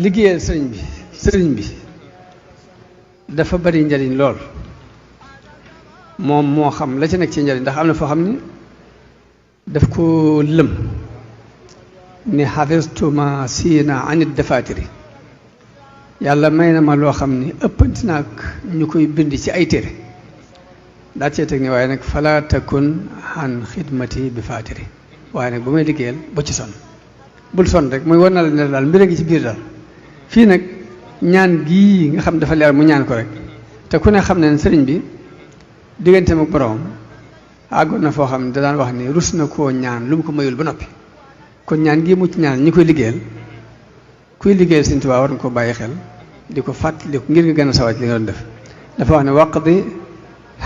liggéeyal sëriñ bi dafa bari njariñ lool moom moo xam la ci nekk ci njariñ ndax am na foo xam ni daf ko lëm ni xafistu ma siina anit dafatiri yàlla may na ma loo xam ni ëppanti naag ñu koy bind ci ay téere daa cee teg ni waaye nag fala takun an xidmati bi fatiri waaye nag bu may liggéeyal bu ci sonn bul sonn rek mooy war na la ne daal mbir a ngi ci biir daal fii nag ñaan gii nga xam dafa leer mu ñaan ko rek te ku ne xam ne sëriñ bi digganteem ak boroom àggoon na foo xam ne da daan wax ni rus na koo ñaan lu mu ko mayul ba noppi kon ñaan gii mu ci ñaan ñi koy liggéeyal kuy liggéeyal Sëriñ Tuubaa war nga ko bàyyi xel di ko fàttaliku ngir nga gën a sawat li nga doon def dafa wax ne waqdi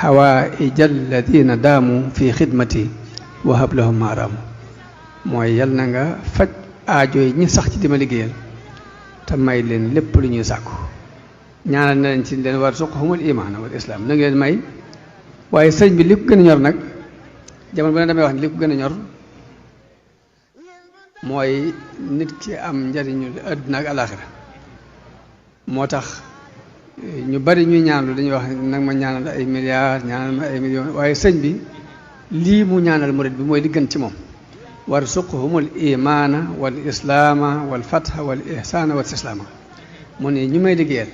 hawaïja alladina daamu fi xidmati wa hab lahum maaraamu mooy yal na nga faj aajo yi ñi sax ci di ma liggéeyal te may leen lépp lu ñuy sàkku ñaanal na leen ci leen war suqhumul imaan wal islaam na nga leen may waaye sëriñ bi li ko gën a ñor nag jamono bu ne damay wax ni li ko gën a ñor mooy nit ki am njariñu àdduna ak alaaxira moo tax ñu bari ñuy ñaanlu dañuy wax nag ma ñaanal ay milliards ñaanal ma ay millions waaye sëñ bi lii mu ñaanal murid bi mooy li gën ci moom warzuqhumul imaana wal islaama wal fatha wal ihsaana wal istislaama mu ne ñu may liggéeyal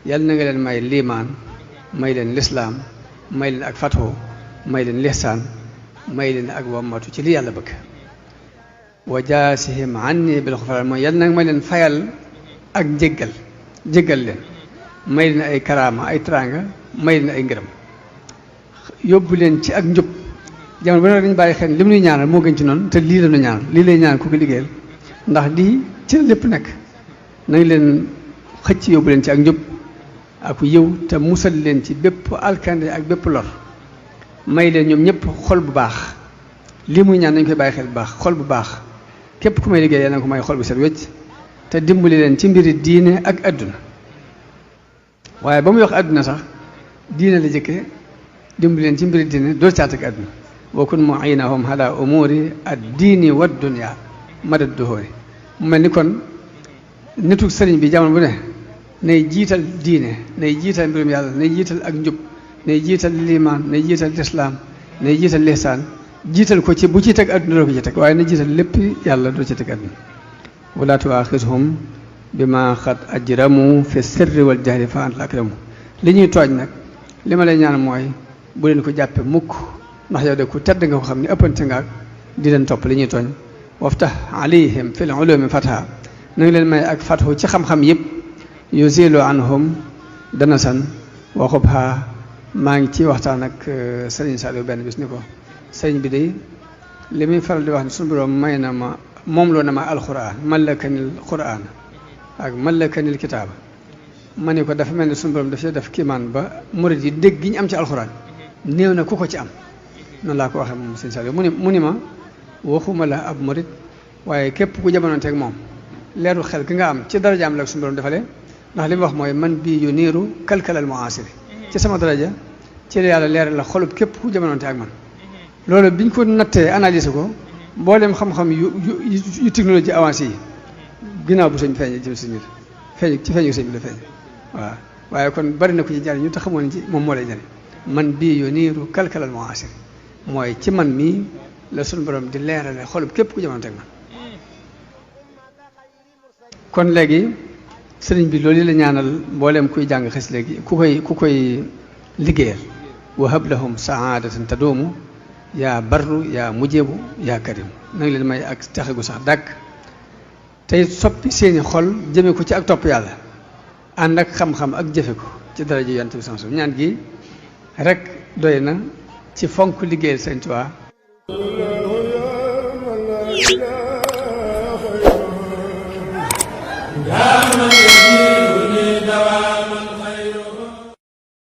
yàlla na nga leen may liimaan may leen lislaam may leen ak fatho may leen lihsaan may leen ak wammatu ci li yàlla bëgg wa jaasihim anni bil xufraan mooy yàlla nag may leen fayal ak jéggal leen may leen ay karaama ay teraanga may leen ay ngërëm yóbbu leen ci ak njub jamono bu ne dañu bàyyi xel li mu nuy ñaanal moo gën ci noonu te lii la ñu ñaanal lii lay ñaan ku ko liggéeyal ndax lii ci lépp nekk nañ leen xëcc yóbbu leen ci ak njub ak yiw te musal leen ci bépp alkande ak bépp lor may leen ñoom ñëpp xol bu baax lii muy ñaan nañ koy bàyyi xel bu baax xol bu baax képp ku may liggéey yal na ko may xol bu set wecc te dimbali leen ci mbiri diine ak adduna waaye ba muy wax adduna sax diine la jëkke dimbali leen ci mbiri diine doo caat ak adduna wa kun mu'inahum ala umuri ad diini wa dunya madad duhuri mu mel ni kon nitu sëriñ bi jamono bu ne nay jiital diine nay jiital mbirum yàlla nay jiital ak njub nay jiital liimaan nay jiital lislaam nay jiital lihsaan jiital ko ci bu ci teg adduna doo ko ci teg waaye na jiital lépp yàlla doo ci teg adduna wala tuaxishum bima xad ajramu fi sirri wal jahri fa anta akramu li ñuy tooñ nag li ma lay ñaan mooy bu leen ko jàppe mukk ndax yow de ku tedd nga ko xam ne ëppante nga ak di leen topp li ñuy tooñ waftah alayhim fil ulumi fatha na nga leen may ak fathu ci xam-xam yëpp yuzilu anhum danasan waxub xaa maa ngi ci waxtaan ak sëriñ Saliou benn bis ni ko sëriñ bi de li muy faral di wax ne suñu borom may na ma moom loo na ma alquran mallakanil quran ak mallakanil kitaaba ma ne ko dafa mel ne suñu borom daf def kiimaan ba murid yi dégg gi ñu am ci alquran néew na ku ko ci am noonu laa ko waxee moom sëriñ Saliou mu ni ma waxuma la ab murid waaye képp ku jamonoonteeg moom leeru xel ki nga am ci darajaam la suñu borom defalee ndax li mu wax mooy man bii yu niiru kalkalal muasiri ci sama daraja ci la yàlla leeral la xolub képp ku jamonoonte ak man loolu biñ ko nattee analyser ko mboolem xam-xam yu technologie avancé yi ginnaaw bu sëñ bi feeñee ci sëñ bi ci feeñu sëñ bi la feeñ waaw waaye kon bari na ko ci jariñ ñu te xamoon ci moom moo lay jariñ man bii yu niiru kalkalal muasiri mooy ci man mii la suñu borom di leerale xolub képp ku jamonoonte ak man kon léegi sëriñ bi loolu la ñaanal mbooleem kuy jàng xis léegi ku koy liggéeyal wa hab lahum saadatan taduumu yaa barru yaa mujjebu yaa karim na nga leen may ak texe gu sax dàkk tey soppi seeni xol jëme ko ci ak topp yàlla ànd ak xam-xam ak jëfe ko ci daraja yonent bi sama ñaan gi rek doy na ci fonk liggéeyal Sëriñ Tuubaa